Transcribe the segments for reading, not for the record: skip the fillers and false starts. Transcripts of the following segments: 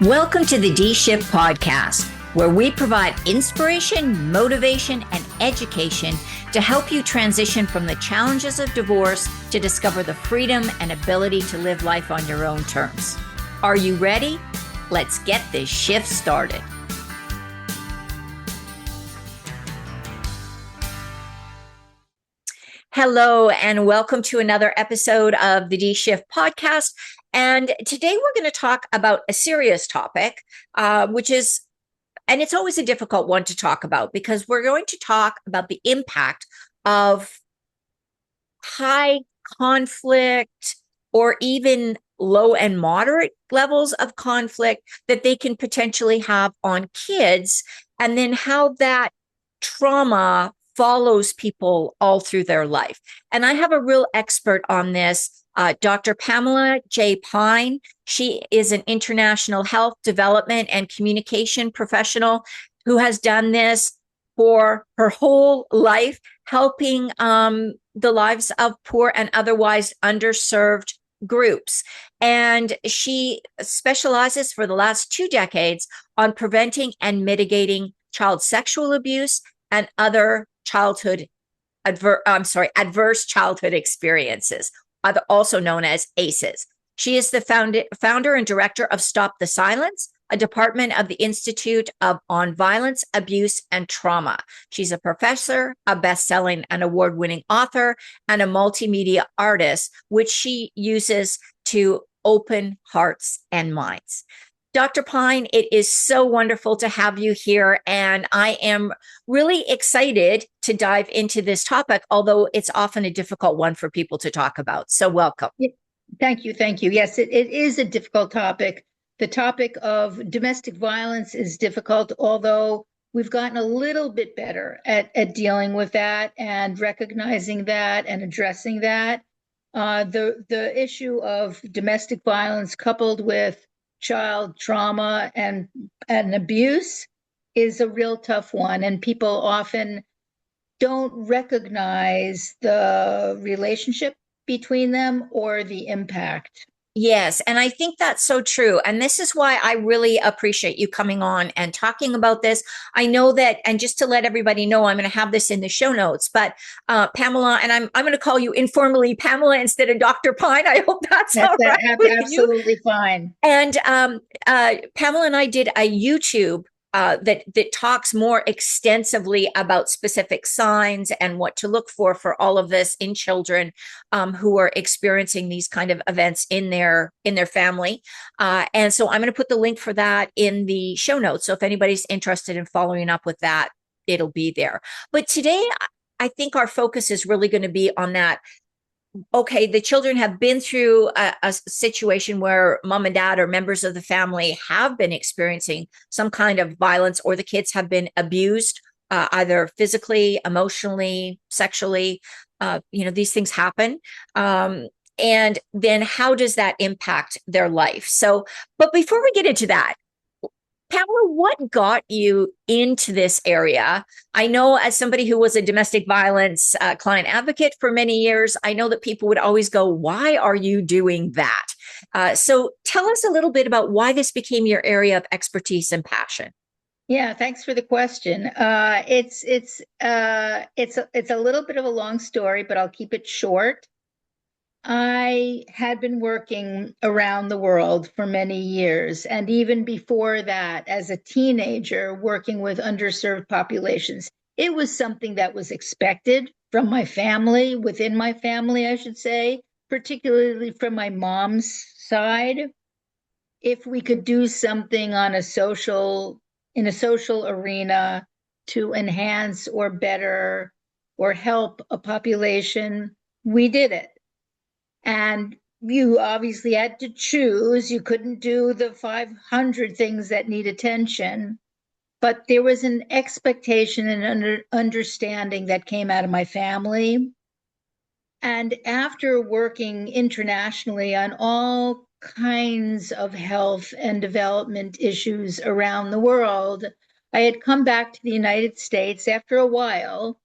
Welcome to the D-Shift podcast, where we provide inspiration, motivation, and education to help you transition from the challenges of divorce to discover the freedom and ability to live life on your own terms. Are you ready? Let's get this shift started. Hello, and welcome to another episode of the D-Shift podcast. And today we're going to talk about a serious topic, and it's always a difficult one to talk about because we're going to talk about the impact of high conflict or even low and moderate levels of conflict that they can potentially have on kids, and then how that trauma follows people all through their life. And I have a real expert on this, Dr. Pamela J. Pine. She is an international health development and communication professional who has done this for her whole life, helping the lives of poor and otherwise underserved groups. And she specializes for the last 2 decades on preventing and mitigating child sexual abuse and other adverse childhood experiences, also known as ACEs. She is the founder and director of Stop the Silence, a department of the Institute on Violence, Abuse, and Trauma. She's a professor, a best-selling and award-winning author, and a multimedia artist, which she uses to open hearts and minds. Dr. Pine, it is so wonderful to have you here, and I am really excited to dive into this topic, although it's often a difficult one for people to talk about. So welcome. Thank you. Thank you. Yes, it is a difficult topic. The topic of domestic violence is difficult, although we've gotten a little bit better at dealing with that and recognizing that and addressing that. The issue of domestic violence coupled with child trauma and abuse is a real tough one, and people often don't recognize the relationship between them or the impact. Yes, and I think that's so true. And this is why I really appreciate you coming on and talking about this. I know that, and just to let everybody know, I'm going to have this in the show notes, but Pamela, and I'm going to call you informally Pamela instead of Dr. Pine. I hope that's all right. Absolutely fine. And Pamela and I did a YouTube that talks more extensively about specific signs and what to look for all of this in children who are experiencing these kind of events in their family. And so I'm going to put the link for that in the show notes. So if anybody's interested in following up with that, it'll be there. But today, I think our focus is really going to be on that. Okay, the children have been through a situation where mom and dad or members of the family have been experiencing some kind of violence, or the kids have been abused, either physically, emotionally, sexually. These things happen. And then how does that impact their life? So, but before we get into that, Pamela, what got you into this area? I know, as somebody who was a domestic violence client advocate for many years, I know that people would always go, why are you doing that? So tell us a little bit about why this became your area of expertise and passion. Yeah, thanks for the question. It's a little bit of a long story, but I'll keep it short. I had been working around the world for many years, and even before that, as a teenager, working with underserved populations. It was something that was expected from my family, within my family, I should say, particularly from my mom's side. If we could do something in a social arena to enhance or better or help a population, we did it. And you obviously had to choose. You couldn't do the 500 things that need attention, but there was an expectation and understanding that came out of my family. And after working internationally on all kinds of health and development issues around the world, I had come back to the United States after a while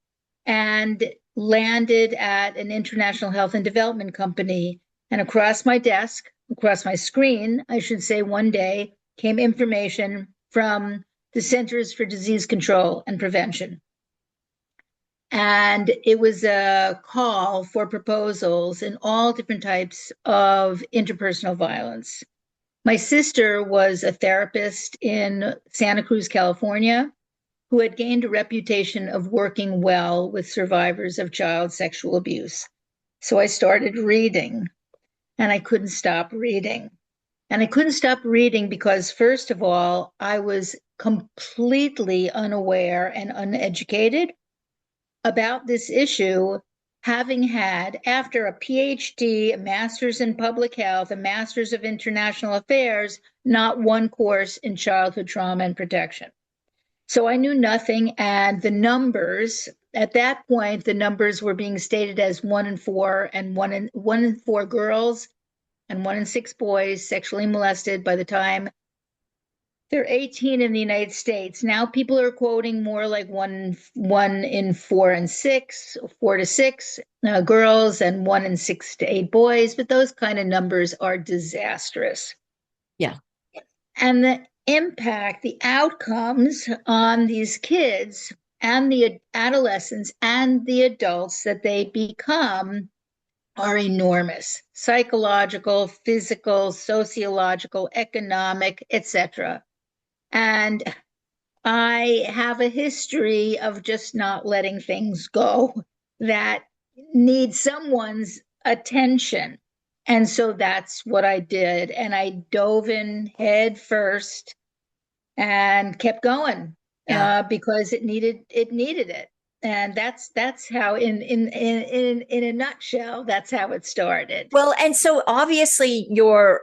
and landed at an international health and development company. And across my desk, across my screen, I should say, one day came information from the Centers for Disease Control and Prevention. And it was a call for proposals in all different types of interpersonal violence. My sister was a therapist in Santa Cruz, California, who had gained a reputation of working well with survivors of child sexual abuse. So I started reading, and I couldn't stop reading. And I couldn't stop reading because, first of all, I was completely unaware and uneducated about this issue, having had, after a PhD, a master's in public health, a master's of international affairs, not one course in childhood trauma and protection. So I knew nothing. And the numbers, at that point, the numbers were being stated as 1 in 4 and 1 in 4 girls and 1 in 6 boys sexually molested by the time they're 18 in the United States. Now people are quoting more like 1 in 4 and 6, 4 to 6 girls and 1 in 6 to 8 boys. But those kind of numbers are disastrous. Yeah. And the impact, the outcomes on these kids and the adolescents and the adults that they become are enormous: psychological, physical, sociological, economic, etc. And I have a history of just not letting things go that need someone's attention. And so that's what I did. And I dove in head first and kept going, Yeah. because it needed it. And that's how, in a nutshell, that's how it started. Well, and so obviously your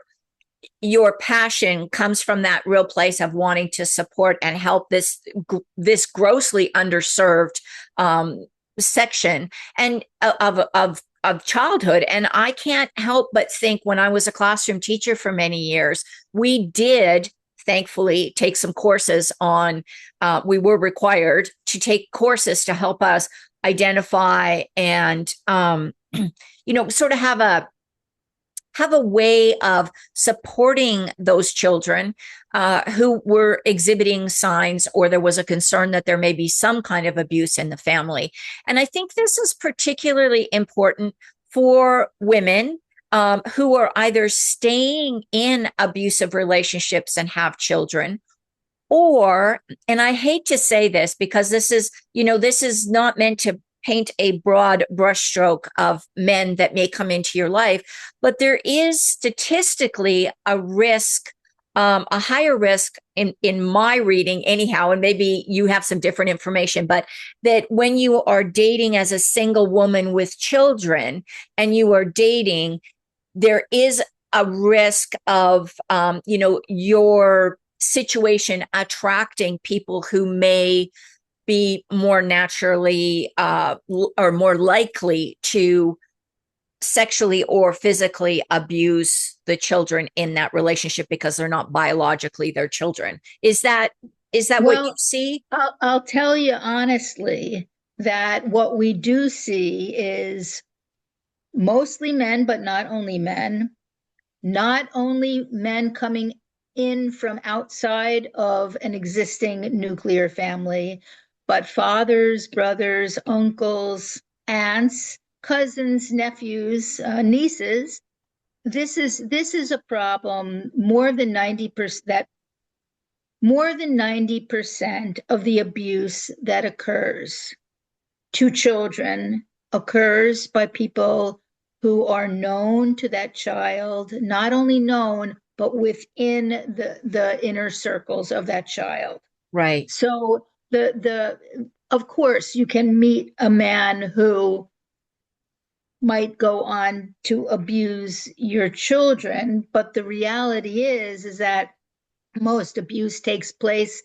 passion comes from that real place of wanting to support and help this grossly underserved section and of childhood. And I can't help but think, when I was a classroom teacher for many years, we did thankfully take some courses on, we were required to take courses to help us identify and sort of have a way of supporting those children who were exhibiting signs, or there was a concern that there may be some kind of abuse in the family. And I think this is particularly important for women who are either staying in abusive relationships and have children, or, and I hate to say this because this is not meant to paint a broad brushstroke of men that may come into your life, but there is statistically a risk, a higher risk in my reading anyhow, and maybe you have some different information, but that when you are dating as a single woman with children and you are dating, there is a risk of, your situation attracting people who may be more naturally or more likely to sexually or physically abuse the children in that relationship because they're not biologically their children. Is that what you see? I'll tell you honestly that what we do see is mostly men, but not only men. Not only men coming in from outside of an existing nuclear family, but fathers, brothers, uncles, aunts, cousins, nephews, nieces. This is a problem. More than 90% of the abuse that occurs to children occurs by people who are known to that child, not only known, but within the inner circles of that child. Right. So of course you can meet a man who might go on to abuse your children, but the reality is that most abuse takes place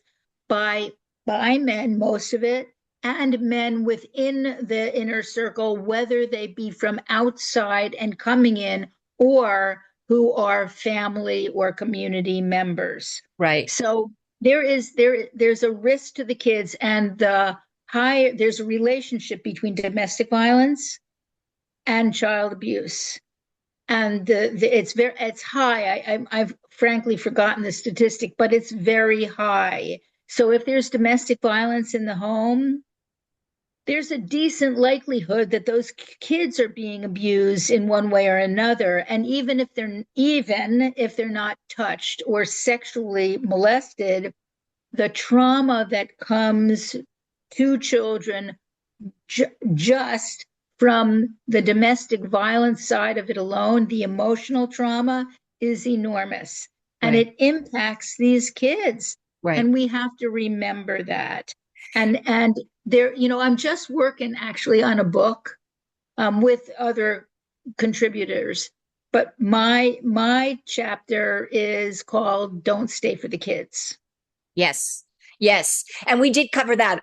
by men, most of it, and men within the inner circle, whether they be from outside and coming in, or who are family or community members. Right. So there's a risk to the kids, and there's a relationship between domestic violence and child abuse. and it's high. I've frankly forgotten the statistic, but it's very high. So if there's domestic violence in the home, there's a decent likelihood that those kids are being abused in one way or another. And even if they're not touched or sexually molested, the trauma that comes to children just from the domestic violence side of it alone, the emotional trauma is enormous. And Right. it impacts these kids. Right. And we have to remember that. And there, I'm just working actually on a book with other contributors. But my chapter is called "Don't Stay for the Kids." Yes. Yes. And we did cover that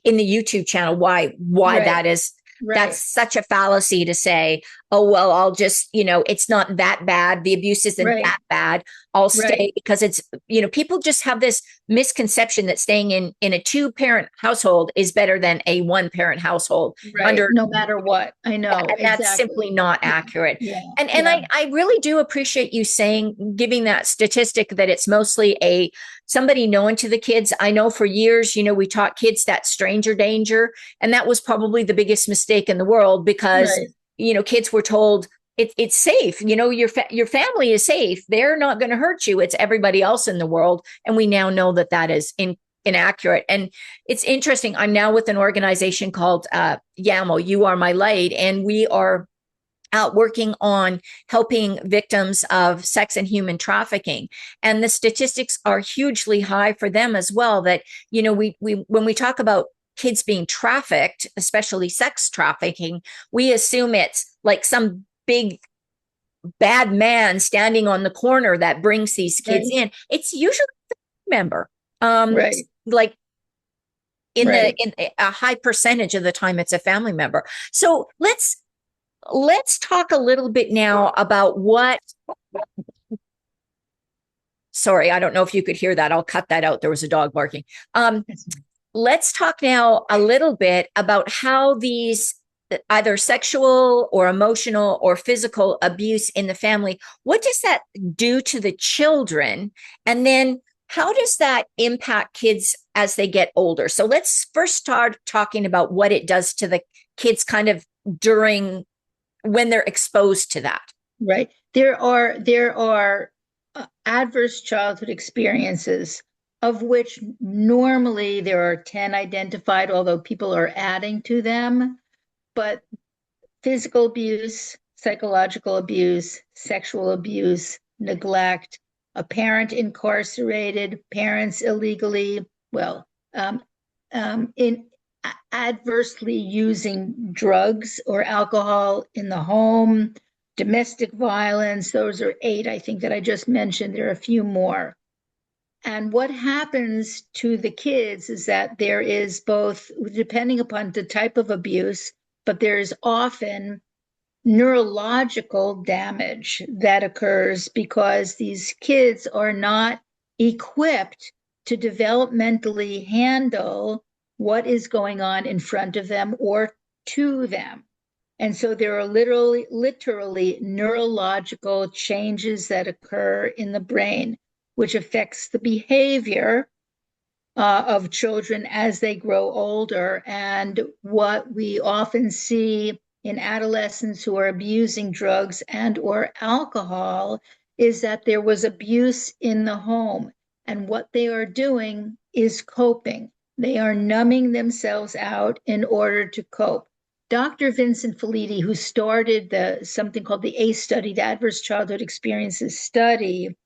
in the YouTube channel, why Right, that is. That's right, such a fallacy to say, oh, well, I'll just, it's not that bad. The abuse isn't right, that bad. I'll right, stay because it's, people just have this misconception that staying in a two-parent household is better than a one-parent household right. under. No matter what. I know And that's exactly. simply not accurate. Yeah, And yeah, I really do appreciate you giving that statistic that it's mostly somebody known to the kids. I know for years, we taught kids that stranger danger, and that was probably the biggest mistake in the world because, right. kids were told it's safe. Your family is safe. They're not going to hurt you. It's everybody else in the world. And we now know that is inaccurate. And it's interesting. I'm now with an organization called YAML, You Are My Light, and we are out working on helping victims of sex and human trafficking. And the statistics are hugely high for them as well. That, we when we talk about kids being trafficked, especially sex trafficking, we assume it's like some big bad man standing on the corner that brings these kids Right, in. It's usually a member. Um, right, like right. in a high percentage of the time it's a family member. So let's talk a little bit now about what. Sorry, I don't know if you could hear that. I'll cut that out. There was a dog barking. um let's talk now a little bit about how these either sexual or emotional or physical abuse in the family, what does that do to the children, and then how does that impact kids as they get older? So let's first start talking about what it does to the kids kind of during when they're exposed to that. Right. There are adverse childhood experiences, of which normally there are 10 identified, although people are adding to them. But physical abuse, psychological abuse, sexual abuse, neglect, a parent incarcerated, parents illegally, well, in adversely using drugs or alcohol in the home, domestic violence. Those are 8, I think, that I just mentioned. There are a few more. And what happens to the kids is that there is both, depending upon the type of abuse, but there's often neurological damage that occurs because these kids are not equipped to developmentally handle what is going on in front of them or to them. And so there are literally neurological changes that occur in the brain, which affects the behavior of children as they grow older. And what we often see in adolescents who are abusing drugs and or alcohol is that there was abuse in the home, and what they are doing is coping. They are numbing themselves out in order to cope. Dr. Vincent Felitti, who started something called the ACE study, the Adverse Childhood Experiences Study,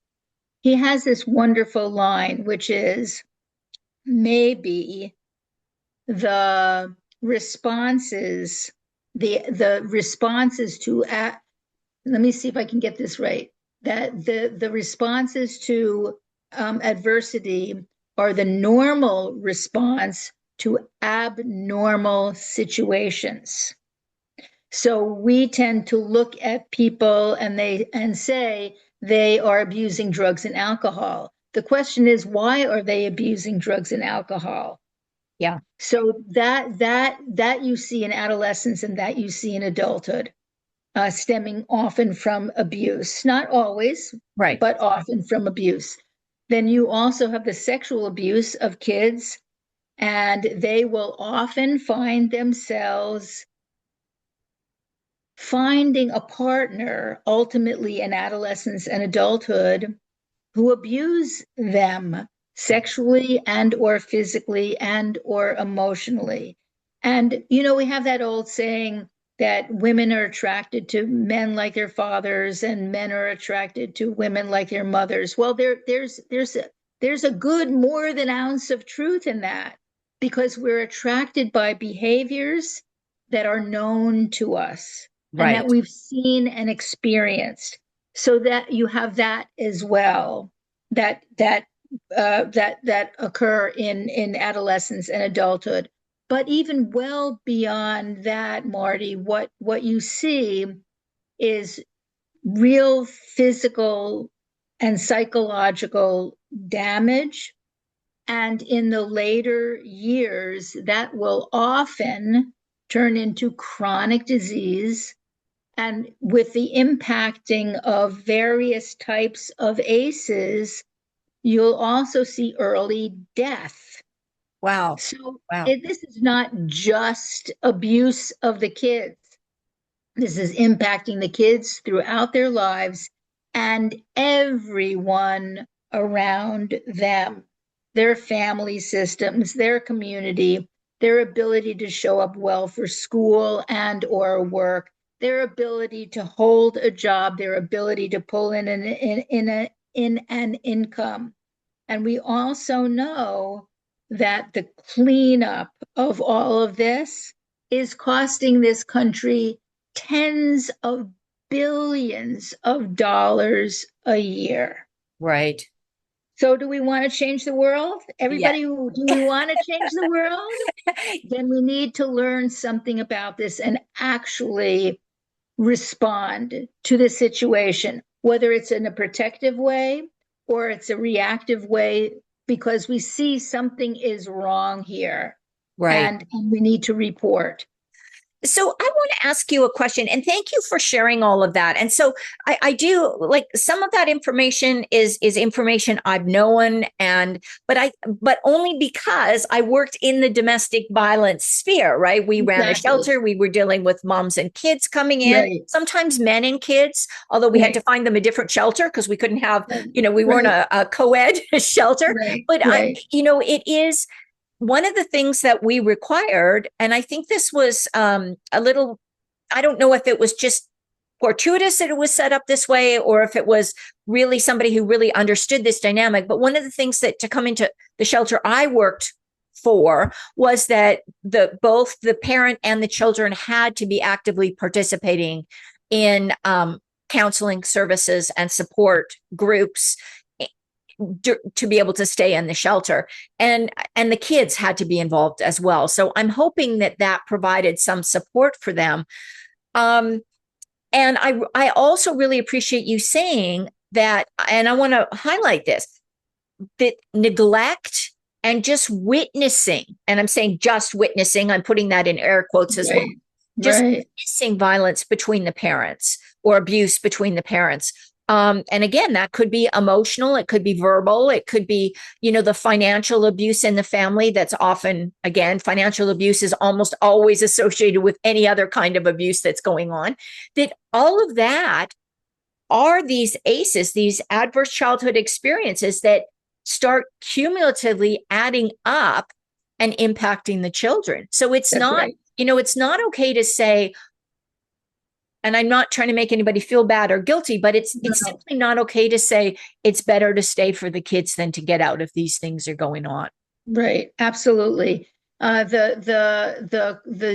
he has this wonderful line, which is, maybe the responses the responses to let me see if I can get this right, that the responses to adversity are the normal response to abnormal situations. So we tend to look at people and say they are abusing drugs and alcohol. The question is, why are they abusing drugs and alcohol? Yeah. So that you see in adolescence and that you see in adulthood. stemming often from abuse, not always, Right. but often from abuse. Then you also have the sexual abuse of kids, and they will often find themselves finding a partner ultimately in adolescence and adulthood who abuse them sexually and or physically and or emotionally. And we have that old saying that women are attracted to men like their fathers and men are attracted to women like their mothers. Well, there's a good more than ounce of truth in that, because we're attracted by behaviors that are known to us and that Right. we've seen and experienced, so that you have that as well, that occur in adolescence and adulthood. But even well beyond that, Marty, what you see is real physical and psychological damage. And in the later years, that will often turn into chronic disease, and with the impacting of various types of ACEs, you'll also see early death. Wow. So Wow. this is not just abuse of the kids. This is impacting the kids throughout their lives and everyone around them, their family systems, their community, their ability to show up well for school and or work, their ability to hold a job, their ability to pull in an income. And we also know that the cleanup of all of this is costing this country tens of billions of dollars a year. Right. So, do we want to change the world? Yeah. Everybody, do we want to change the world? Then we need to learn something about this and actually respond to the situation, whether it's in a protective way or it's a reactive way, because we see something is wrong here, Right. and we need to report. So I want to ask you a question, and thank you for sharing all of that. And so I do like some of that information is information I've known, and but only because I worked in the domestic violence sphere, right? We ran a Exactly. shelter, we were dealing with moms and kids coming in, Right. sometimes men and kids, although we had to Right. find them a different shelter because we couldn't have, Right. we weren't Right. a co-ed shelter. Right. But Right. it is one of the things that we required, and I think this was a little, I don't know if it was just fortuitous that it was set up this way or if it was really somebody who really understood this dynamic. But one of the things that to come into the shelter I worked for was that both the parent and the children had to be actively participating in counseling services and support groups to be able to stay in the shelter, and the kids had to be involved as well. So I'm hoping that provided some support for them. And I also really appreciate you saying that, and I want to highlight this, that neglect and just witnessing, and I'm saying just witnessing, I'm putting that in air quotes as well, Right. just Right. witnessing violence between the parents or abuse between the parents. And again, that could be emotional, it could be verbal, it could be, the financial abuse in the family. That's often, again, financial abuse is almost always associated with any other kind of abuse that's going on. That all of that are these ACEs, these adverse childhood experiences that start cumulatively adding up and impacting the children. So it's That's not, right. it's not okay to say, and I'm not trying to make anybody feel bad or guilty, but it's No. simply not okay to say it's better to stay for the kids than to get out if these things are going on. Right, absolutely. The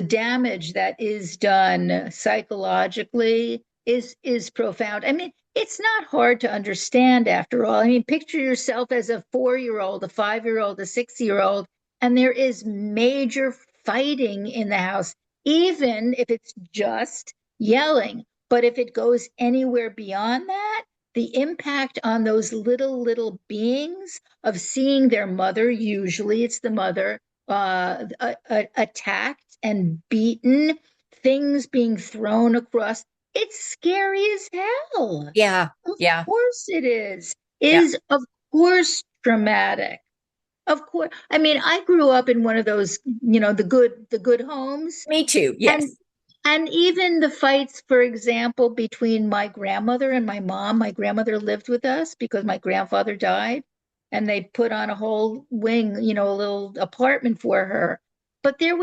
damage that is done psychologically is profound. I mean, it's not hard to understand after all. I mean, picture yourself as a 4-year-old, a 5-year-old, a 6-year-old, and there is major fighting in the house, even if it's just yelling. But if it goes anywhere beyond that, the impact on those little beings of seeing their mother, usually it's the mother, attacked and beaten, things being thrown across. It's scary as hell. Yeah. Of Yeah. course it is. Yeah. Is of course traumatic. Of course. I mean, I grew up in one of those, the good homes. Me too. And Yes. and even the fights, for example, between my grandmother and my mom. My grandmother lived with us because my grandfather died, and they put on a whole wing, a little apartment for her. But there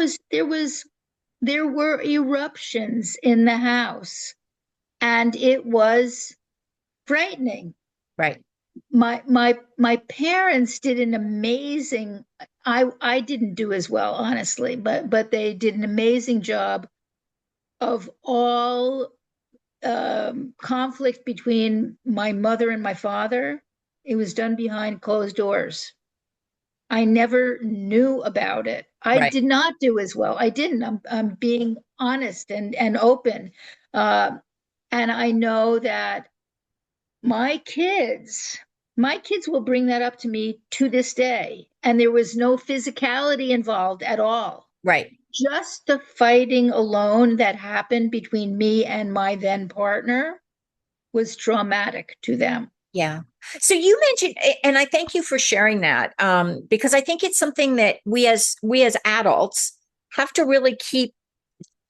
were eruptions in the house, and it was frightening. Right. My parents did an amazing. I didn't do as well, honestly, but they did an amazing job of all conflict between my mother and my father. It was done behind closed doors. I never knew about it. I Right. did not do as well. I didn't. I'm being honest and open. Uh, and I know that my kids, my kids will bring that up to me to this day. And there was no physicality involved at all. Right. Just the fighting alone that happened between me and my then partner was traumatic to them. Yeah. So you mentioned, and I thank you for sharing that, because I think it's something that we as adults have to really keep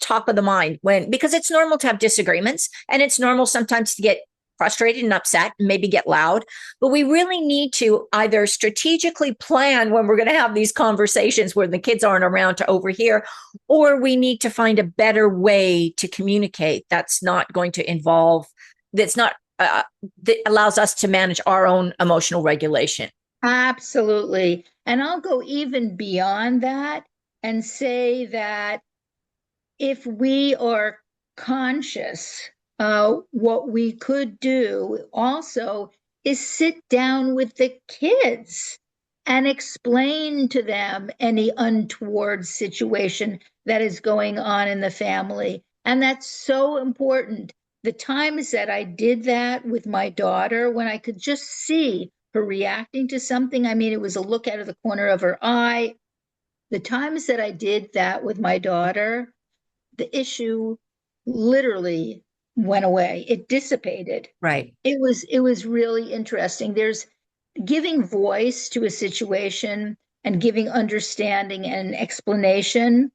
top of the mind because it's normal to have disagreements, and it's normal sometimes to get frustrated and upset and maybe get loud, but we really need to either strategically plan when we're going to have these conversations where the kids aren't around to overhear, or we need to find a better way to communicate that's not going to involve, that's not that allows us to manage our own emotional regulation. Absolutely. And I'll go even beyond that and say that if we are conscious, what we could do also is sit down with the kids and explain to them any untoward situation that is going on in the family. And that's so important. The times that I did that with my daughter, when I could just see her reacting to something, I mean, it was a look out of the corner of her eye. The times that I did that with my daughter, the issue literally went away. It dissipated. Right. It was really interesting. There's giving voice to a situation and giving understanding and explanation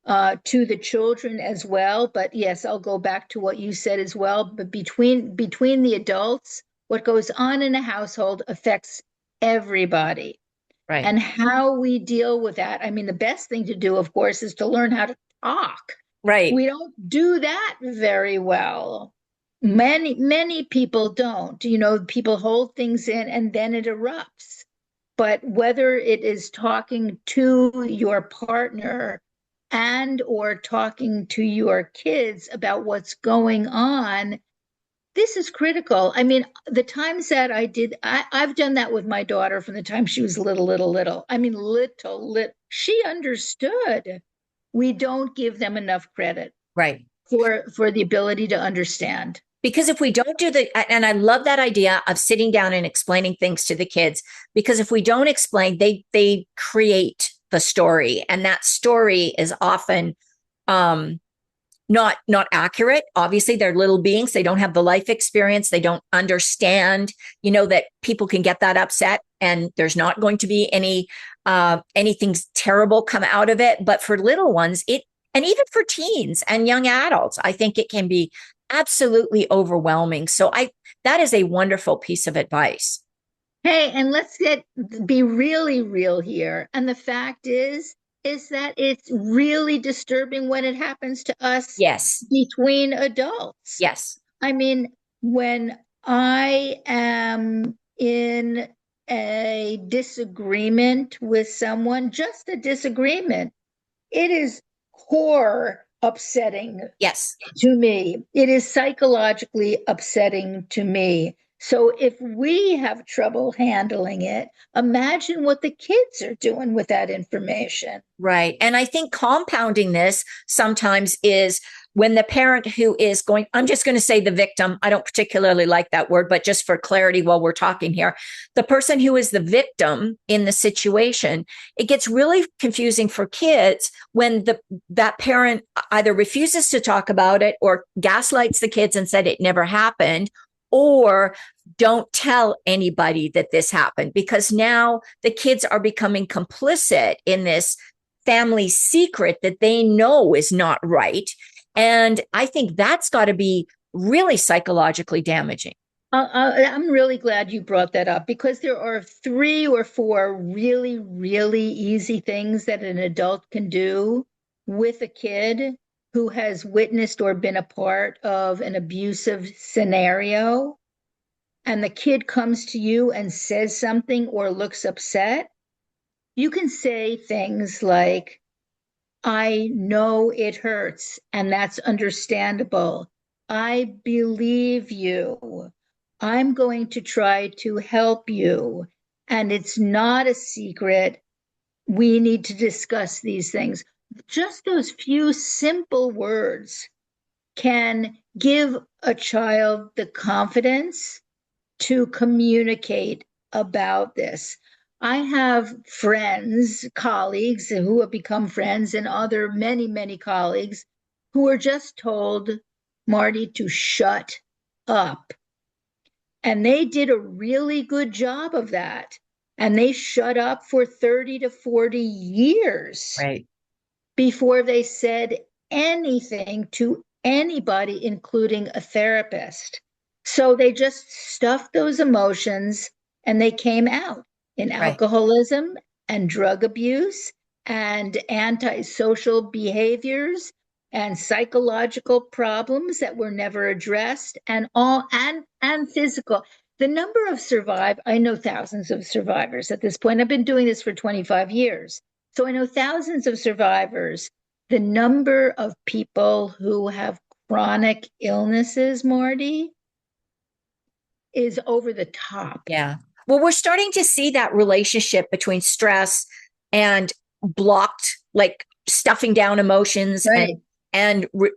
to the children as well. But yes, I'll go back to what you said as well. But between the adults, what goes on in a household affects everybody. Right. And how we deal with that. I mean, the best thing to do, of course, is to learn how to talk. Right. We don't do that very well. Many people don't. People hold things in and then it erupts. But whether it is talking to your partner and or talking to your kids about what's going on, this is critical. I mean, the times that I've done that with my daughter from the time she was little. I mean, little. She understood. We don't give them enough credit Right. for the ability to understand. Because if we don't do and I love that idea of sitting down and explaining things to the kids, because if we don't explain, they create the story, and that story is often um not accurate. Obviously, they're little beings, they don't have the life experience, they don't understand, that people can get that upset and there's not going to be anything terrible come out of it. But for little ones, and even for teens and young adults, I think it can be absolutely overwhelming. So that is a wonderful piece of advice. Hey, and let's be really real here. And the fact is that it's really disturbing when it happens to us Yes. between adults. Yes. I mean, when I am in a disagreement with someone, just a disagreement, it is core upsetting Yes. to me. It is psychologically upsetting to me. So if we have trouble handling it, imagine what the kids are doing with that information. Right. And I think compounding this sometimes is when the parent who is going, I'm just going to say the victim, I don't particularly like that word, but just for clarity while we're talking here, the person who is the victim in the situation, it gets really confusing for kids when that parent either refuses to talk about it or gaslights the kids and said it never happened, or don't tell anybody that this happened, because now the kids are becoming complicit in this family secret that they know is not right. And I think that's got to be really psychologically damaging. I'm really glad you brought that up, because there are 3 or 4 really, really easy things that an adult can do with a kid who has witnessed or been a part of an abusive scenario, and the kid comes to you and says something or looks upset. You can say things like, I know it hurts, and that's understandable. I believe you. I'm going to try to help you. And it's not a secret. We need to discuss these things. Just those few simple words can give a child the confidence to communicate about this. I have friends, colleagues who have become friends, and other many, many colleagues who are just told, Marty, to shut up. And they did a really good job of that. And they shut up for 30 to 40 years Right. before they said anything to anybody, including a therapist. So they just stuffed those emotions and they came out in Right. alcoholism and drug abuse and antisocial behaviors and psychological problems that were never addressed, and physical. The number of I know thousands of survivors at this point. I've been doing this for 25 years. So I know thousands of survivors. The number of people who have chronic illnesses, Marty, is over the top. Yeah. Well, we're starting to see that relationship between stress and blocked, like stuffing down emotions, Right. and Right.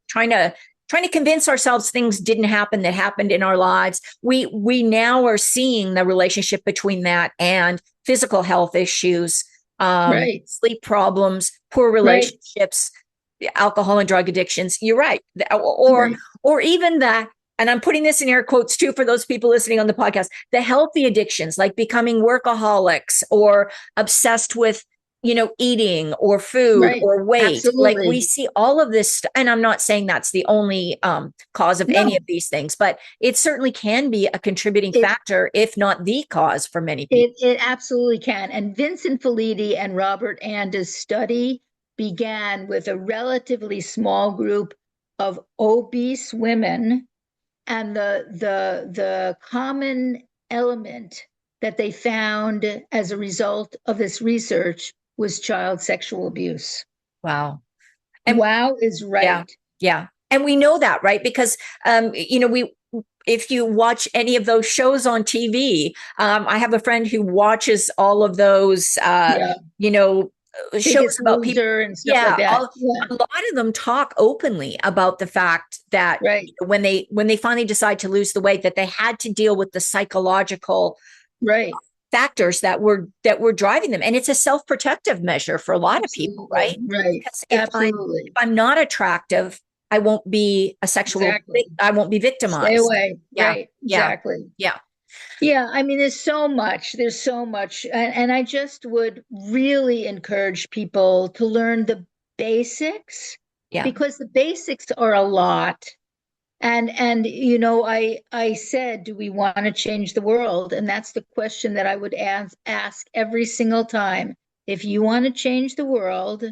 trying to convince ourselves things didn't happen that happened in our lives. We now are seeing the relationship between that and physical health issues, Right. sleep problems, poor Right. relationships, alcohol and drug addictions. You're right. Or Right. or even the, and I'm putting this in air quotes too for those people listening on the podcast, the healthy addictions like becoming workaholics or obsessed with, eating or food Right. or weight. Like we Absolutely. see all of this, and I'm not saying that's the only cause of any of No, these things, but it certainly can be a contributing it factor, if not the cause for many people. it absolutely can. And Vincent Felitti and Robert Anda's study began with a relatively small group of obese women, and the common element that they found as a result of this research was child sexual abuse. Wow. And Wow is yeah, right. yeah. And we know that, right? Because, we, if you watch any of those shows on TV, I have a friend who watches all of those, Yeah. you know, shows Biggest about people. Loser and stuff like Yeah, that. Yeah. a lot of them talk openly about the fact that Right. when they finally decide to lose the weight, that they had to deal with the psychological Right. factors that were driving them, and it's a self-protective measure for a lot of people, Absolutely. right? Right. Because if Absolutely. I'm not attractive, I won't be a sexual Exactly. I won't be Stay victimized. away. Yeah, Right. yeah, Exactly. yeah, Yeah, I mean, there's so much. There's so much. And I just would really encourage people to learn the basics, yeah. because the basics are a lot. And I said, do we want to change the world? And that's the question that I would ask every single time. If you want to change the world,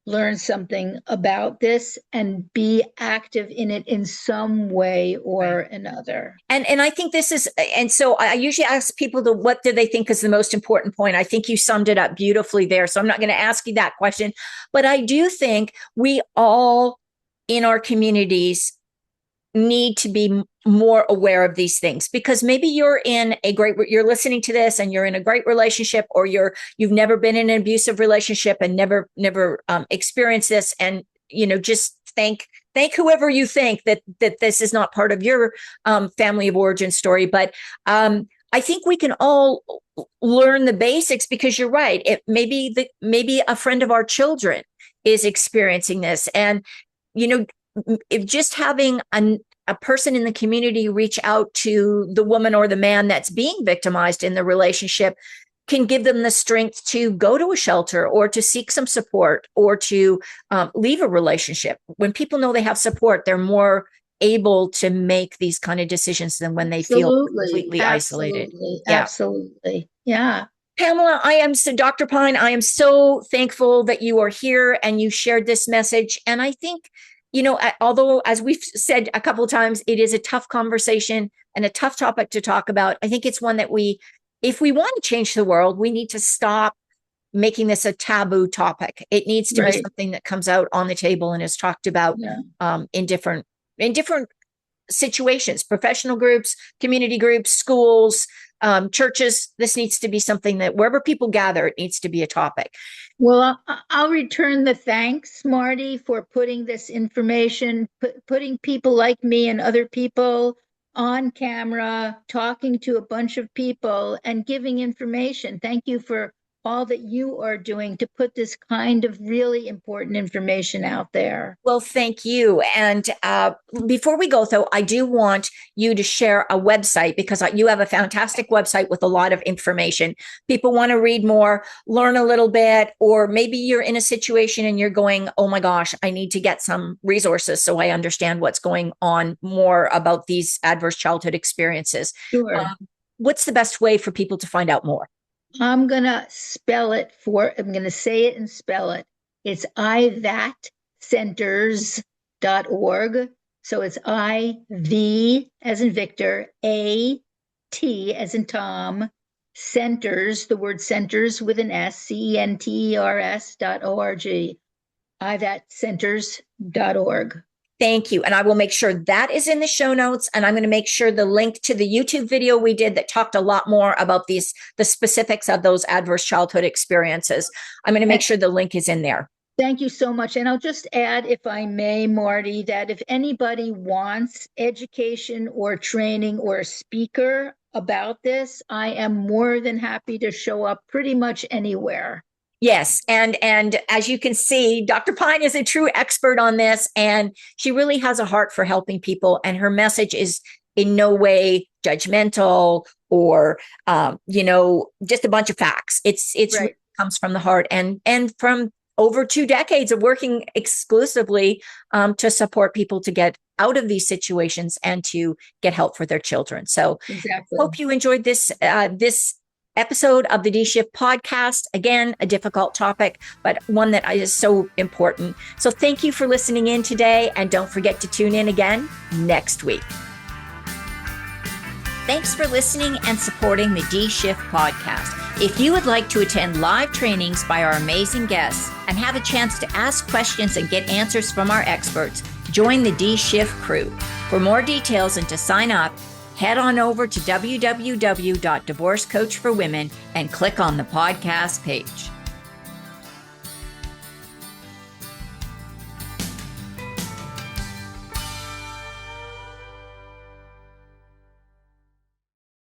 learn something about this and be active in it in some way or Right. another. And I think this is, and so I usually ask people what do they think is the most important point. I think you summed it up beautifully there, so I'm not going to ask you that question, but I do think we all in our communities need to be more aware of these things, because maybe you're listening to this and you're in a great relationship, or you've never been in an abusive relationship and never experienced this, and just thank whoever you think that this is not part of your family of origin story. But I think we can all learn the basics, because you're right. It maybe a friend of our children is experiencing this, and if just having a person in the community reach out to the woman or the man that's being victimized in the relationship can give them the strength to go to a shelter or to seek some support or to leave a relationship. When people know they have support, they're more able to make these kind of decisions than when they feel completely isolated. Absolutely. Yeah. Pamela, Dr. Pine, I am so thankful that you are here and you shared this message. And I think, although, as we've said a couple of times, it is a tough conversation and a tough topic to talk about, I think it's one that if we want to change the world, we need to stop making this a taboo topic. It needs to be something that comes out on the table and is talked about in different situations, professional groups, community groups, schools, churches. This needs to be something that wherever people gather, it needs to be a topic. Well, I'll return the thanks, Marty, for putting this information, putting people like me and other people on camera, talking to a bunch of people and giving information. Thank you for all that you are doing to put this kind of really important information out there. Well, thank you. And before we go, though, I do want you to share a website, because you have a fantastic website with a lot of information. People want to read more, learn a little bit, or maybe you're in a situation and you're going, oh my gosh, I need to get some resources so I understand what's going on more about these adverse childhood experiences. Sure. What's the best way for people to find out more? I'm going to say it and spell it. It's ithatcenters.org. So it's IV as in Victor, AT as in Tom, centers, the word centers with an S, CENTERS.org. ithatcenters.org. Thank you. And I will make sure that is in the show notes. And I'm going to make sure the link to the YouTube video we did that talked a lot more about the specifics of those adverse childhood experiences. I'm going to make sure the link is in there. Thank you so much. And I'll just add, if I may, Marty, that if anybody wants education or training or a speaker about this, I am more than happy to show up pretty much anywhere. Yes. And as you can see, Dr. Pine is a true expert on this, and she really has a heart for helping people. And her message is in no way judgmental or, just a bunch of facts. It's really comes from the heart and from over 2 decades of working exclusively to support people to get out of these situations and to get help for their children. So hope you enjoyed this episode of the D-Shift podcast. Again, a difficult topic, but one that is so important. So thank you for listening in today, and don't forget to tune in again next week. Thanks for listening and supporting the D-Shift podcast. If you would like to attend live trainings by our amazing guests and have a chance to ask questions and get answers from our experts, join the D-Shift crew. For more details and to sign up, head on over to www.divorcecoachforwomen and click on the podcast page.